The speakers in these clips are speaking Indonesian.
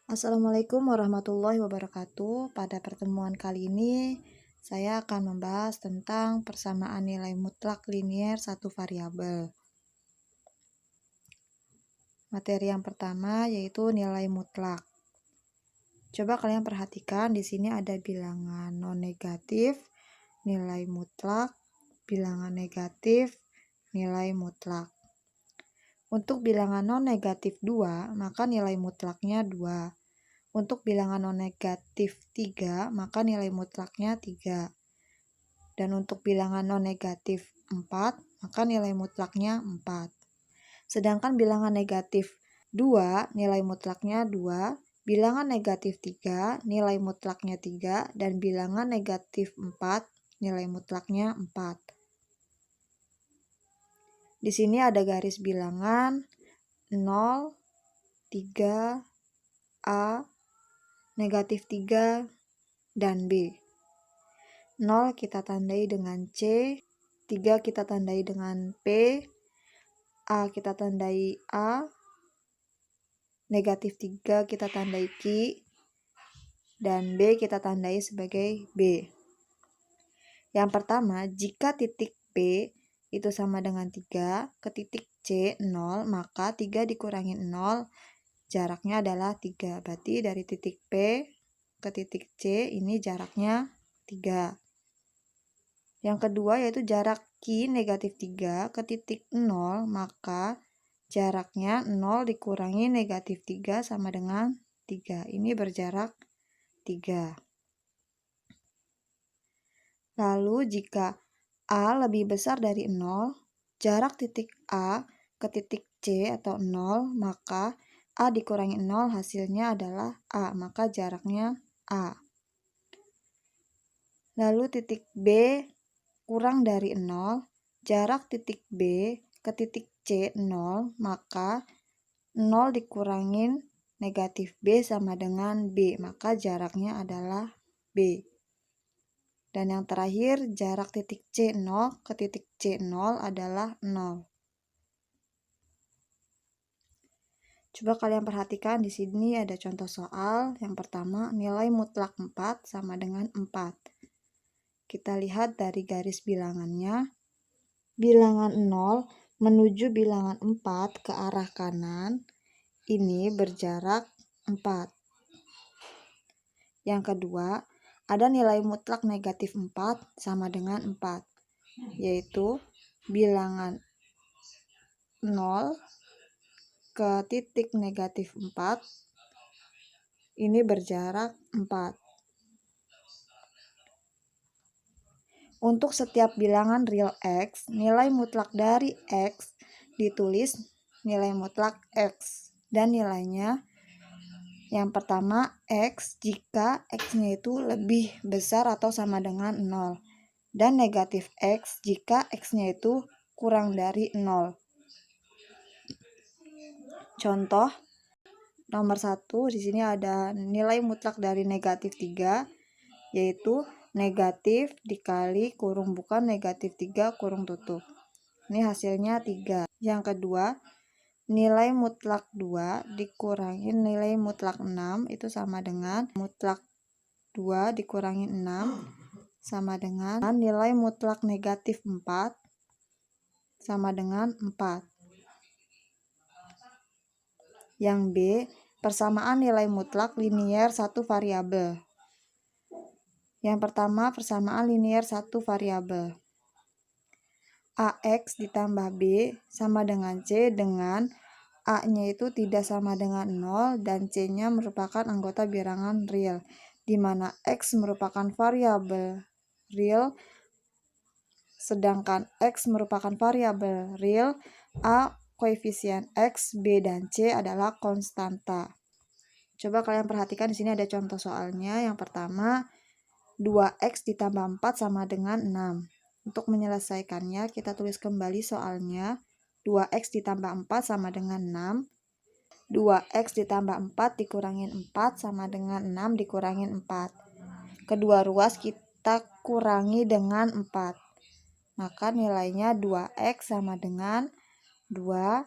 Assalamualaikum warahmatullahi wabarakatuh. Pada pertemuan kali ini, saya akan membahas tentang persamaan nilai mutlak linier satu variabel. Materi yang pertama yaitu nilai mutlak. Coba kalian perhatikan, di sini ada bilangan non negatif, nilai mutlak, bilangan negatif, nilai mutlak. Untuk bilangan non negatif 2, maka nilai mutlaknya 2. Untuk bilangan non negatif 3, maka nilai mutlaknya 3. Dan untuk bilangan non negatif 4, maka nilai mutlaknya 4. Sedangkan bilangan negatif 2, nilai mutlaknya 2. Bilangan negatif 3, nilai mutlaknya 3. Dan bilangan negatif 4, nilai mutlaknya 4. Di sini ada garis bilangan 0, 3, A, negatif 3, dan B. 0 kita tandai dengan C, 3 kita tandai dengan P, A kita tandai A, negatif 3 kita tandai Q, dan B kita tandai sebagai B. Yang pertama, jika titik P itu sama dengan 3, ke titik C 0, maka 3 dikurangi 0, jaraknya adalah 3. Berarti dari titik P ke titik C ini jaraknya 3. Yang kedua yaitu jarak Q negatif 3 ke titik 0, maka jaraknya 0 dikurangi negatif 3 sama dengan 3. Ini berjarak 3. Lalu jika A lebih besar dari 0, jarak titik A ke titik C atau 0, maka A dikurangi 0 hasilnya adalah A, maka jaraknya A. Lalu titik B kurang dari 0, jarak titik B ke titik C 0, maka 0 dikurangin negatif B sama dengan B, maka jaraknya adalah B. Dan yang terakhir, jarak titik C0 ke titik C0 adalah 0. Coba kalian perhatikan, di sini ada contoh soal. Yang pertama, nilai mutlak 4 sama dengan 4. Kita lihat dari garis bilangannya. Bilangan 0 menuju bilangan 4 ke arah kanan, ini berjarak 4. Yang kedua, ada nilai mutlak negatif 4 sama dengan 4, yaitu bilangan 0 ke titik negatif 4, ini berjarak 4. Untuk setiap bilangan real X, nilai mutlak dari X ditulis nilai mutlak X. Dan nilainya yang pertama X jika X-nya itu lebih besar atau sama dengan 0. Dan negatif X jika X-nya itu kurang dari 0. Contoh nomor 1, di sini ada nilai mutlak dari negatif 3, yaitu negatif dikali kurung buka negatif 3 kurung tutup. Ini hasilnya 3. Yang kedua, nilai mutlak 2 dikurangi nilai mutlak 6 itu sama dengan mutlak 2 dikurangi 6 sama dengan nilai mutlak negatif 4 sama dengan 4. Yang B, persamaan nilai mutlak linier satu variabel. Yang pertama, persamaan linier satu variabel. AX ditambah B sama dengan C dengan A-nya itu tidak sama dengan 0 dan C-nya merupakan anggota bilangan real, di mana X merupakan variabel real, sedangkan X merupakan variabel real, A koefisien X, B, dan C adalah konstanta. Coba kalian perhatikan, di sini ada contoh soalnya. Yang pertama, 2X ditambah 4 sama dengan 6. Untuk menyelesaikannya, kita tulis kembali soalnya. 2X ditambah 4 sama dengan 6. 2X ditambah 4 dikurangin 4 sama dengan 6 dikurangin 4. Kedua ruas kita kurangi dengan 4. Maka nilainya 2X sama dengan 2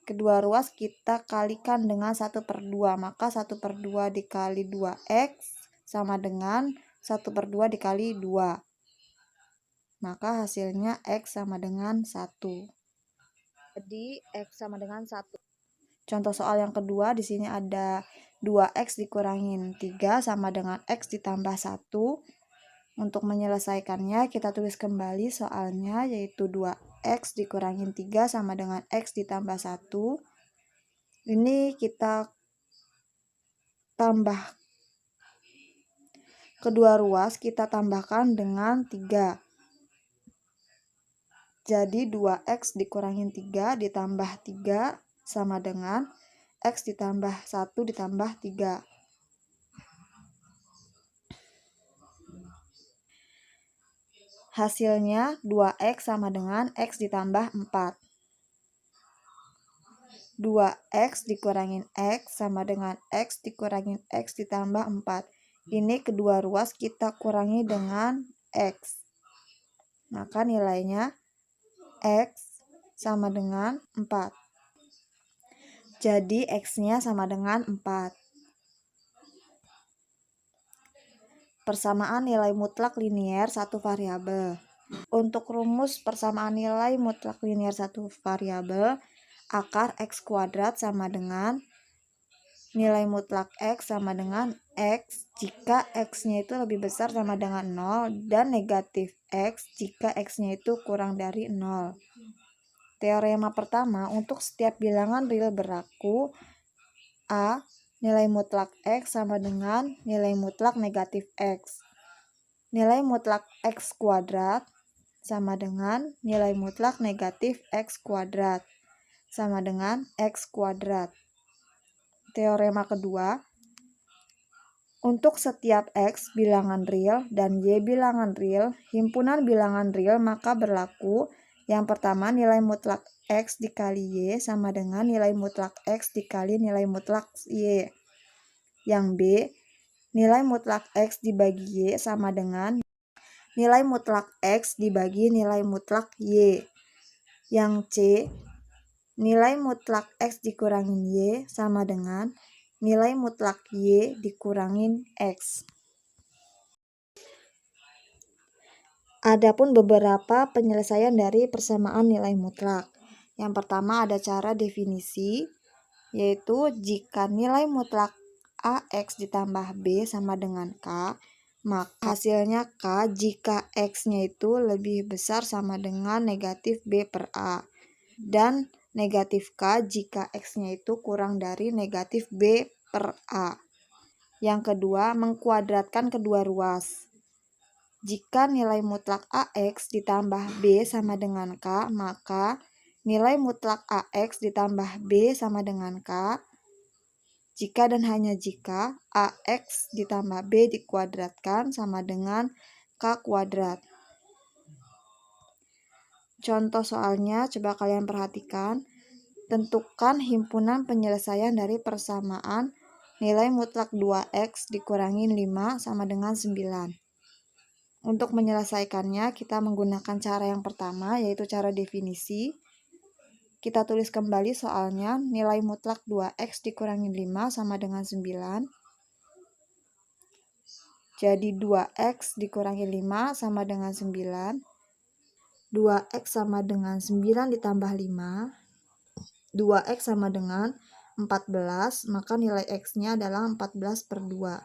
kedua ruas kita kalikan dengan 1/2, maka 1/2 dikali 2x sama dengan 1/2 dikali 2, maka hasilnya x sama dengan 1. Jadi x sama dengan 1. Contoh soal yang kedua, di sini ada 2x dikurangin 3 sama dengan x ditambah 1. Untuk menyelesaikannya kita tulis kembali soalnya, yaitu 2x dikurangin 3 sama dengan x ditambah 1. Ini kita tambah kedua ruas, kita tambahkan dengan 3. Jadi 2x dikurangin 3 ditambah 3 sama dengan x ditambah 1 ditambah 3. Hasilnya 2x sama dengan x ditambah 4. 2x dikurangin x sama dengan x dikurangin x ditambah 4. Ini kedua ruas kita kurangi dengan x. Maka nilainya x sama dengan 4. Jadi x-nya sama dengan 4. Persamaan nilai mutlak linier satu variabel. Untuk rumus persamaan nilai mutlak linier satu variabel, akar x kuadrat sama dengan nilai mutlak x sama dengan x jika x-nya itu lebih besar sama dengan 0 dan negatif x jika x-nya itu kurang dari 0. Teorema pertama, untuk setiap bilangan real berlaku A. Nilai mutlak x sama dengan nilai mutlak negatif x. Nilai mutlak x kuadrat sama dengan nilai mutlak negatif x kuadrat sama dengan x kuadrat. Teorema kedua, untuk setiap x bilangan real dan y bilangan real, himpunan bilangan real maka berlaku yang pertama, nilai mutlak x dikali y sama dengan nilai mutlak x dikali nilai mutlak y. Yang B, nilai mutlak x dibagi y sama dengan nilai mutlak x dibagi nilai mutlak y. Yang C, nilai mutlak x dikurangin y sama dengan nilai mutlak y dikurangin x. Adapun beberapa penyelesaian dari persamaan nilai mutlak. Yang pertama ada cara definisi, yaitu jika nilai mutlak AX ditambah B sama dengan K, maka hasilnya K jika X-nya itu lebih besar sama dengan negatif B per A. Dan negatif K jika X-nya itu kurang dari negatif B per A. Yang kedua, mengkuadratkan kedua ruas. Jika nilai mutlak AX ditambah B sama dengan K, maka nilai mutlak AX ditambah B sama dengan K. Jika dan hanya jika AX ditambah B dikuadratkan sama dengan K kuadrat. Contoh soalnya coba kalian perhatikan. Tentukan himpunan penyelesaian dari persamaan nilai mutlak 2x dikurangin 5 sama dengan 9. Untuk menyelesaikannya, kita menggunakan cara yang pertama, yaitu cara definisi. Kita tulis kembali soalnya, nilai mutlak 2x dikurangin 5 sama dengan 9. Jadi 2x dikurangin 5 sama dengan 9. 2x sama dengan 9 ditambah 5. 2x sama dengan 14, maka nilai x-nya adalah 14/2.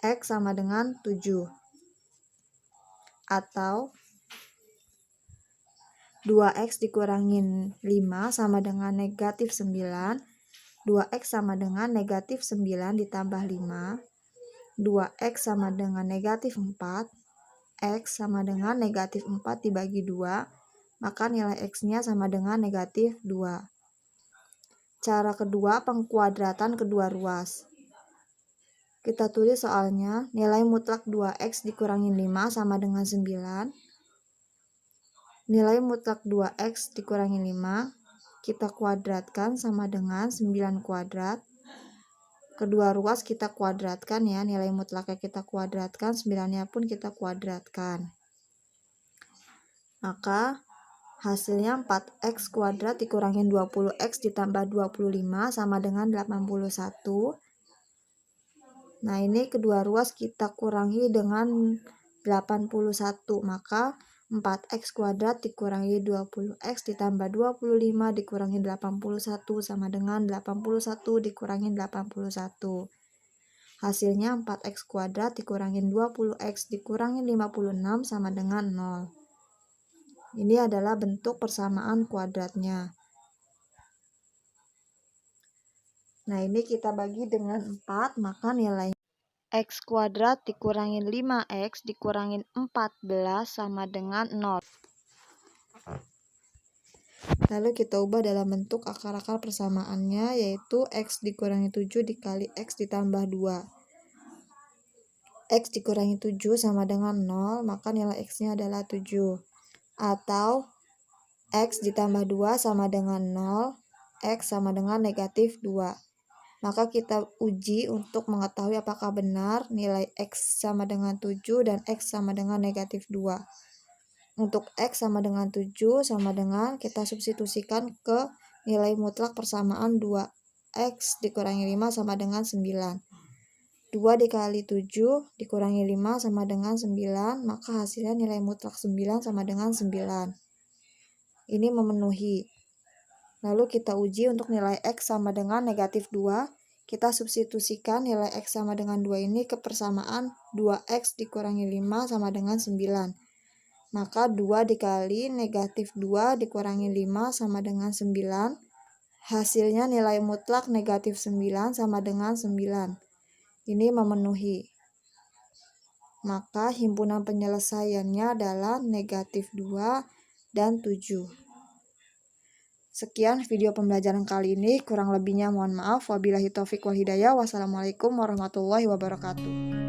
X sama dengan 7. Atau 2x dikurangin 5 sama dengan negatif 9. 2x sama dengan negatif 9 ditambah 5. 2x sama dengan negatif 4. X sama dengan negatif 4 dibagi 2. Maka nilai x-nya sama dengan negatif 2. Cara kedua, pengkuadratan kedua ruas. Kita tulis soalnya, nilai mutlak 2x dikurangin 5 sama dengan 9. Nilai mutlak 2x dikurangin 5, kita kuadratkan sama dengan 9 kuadrat. Kedua ruas kita kuadratkan ya, nilai mutlaknya kita kuadratkan, 9-nya pun kita kuadratkan. Maka Hasilnya 4x kuadrat dikurangin 20x ditambah 25 sama dengan 81. Nah, ini kedua ruas kita kurangi dengan 81, maka 4x kuadrat dikurangi 20x ditambah 25 dikurangi 81 sama dengan 81 dikurangi 81. Hasilnya 4x kuadrat dikurangi 20x dikurangi 56 sama dengan 0. Ini adalah bentuk persamaan kuadratnya. Nah, ini kita bagi dengan 4, maka nilai x kuadrat dikurangi 5x dikurangi 14 sama dengan 0. Lalu kita ubah dalam bentuk akar-akar persamaannya, yaitu x dikurangi 7 dikali x ditambah 2. X dikurangi 7 sama dengan 0, maka nilai x-nya adalah 7. Atau x ditambah 2 sama dengan 0, x sama dengan negatif 2. Maka kita uji untuk mengetahui apakah benar nilai x sama dengan 7 dan x sama dengan negatif 2. Untuk x sama dengan 7 sama dengan kita substitusikan ke nilai mutlak persamaan 2x dikurangi 5 sama dengan 9. 2 dikali 7 dikurangi 5 sama dengan 9, maka hasilnya nilai mutlak 9 sama dengan 9. Ini memenuhi. Lalu kita uji untuk nilai x sama dengan negatif 2. Kita substitusikan nilai x sama dengan 2 ini ke persamaan 2x dikurangi 5 sama dengan 9. Maka 2 dikali negatif 2 dikurangi 5 sama dengan 9. Hasilnya nilai mutlak negatif 9 sama dengan 9. Ini memenuhi. Maka himpunan penyelesaiannya adalah negatif 2 dan 7. Sekian video pembelajaran kali ini, kurang lebihnya mohon maaf. Wabillahi taufik wal hidayah. Wassalamualaikum warahmatullahi wabarakatuh.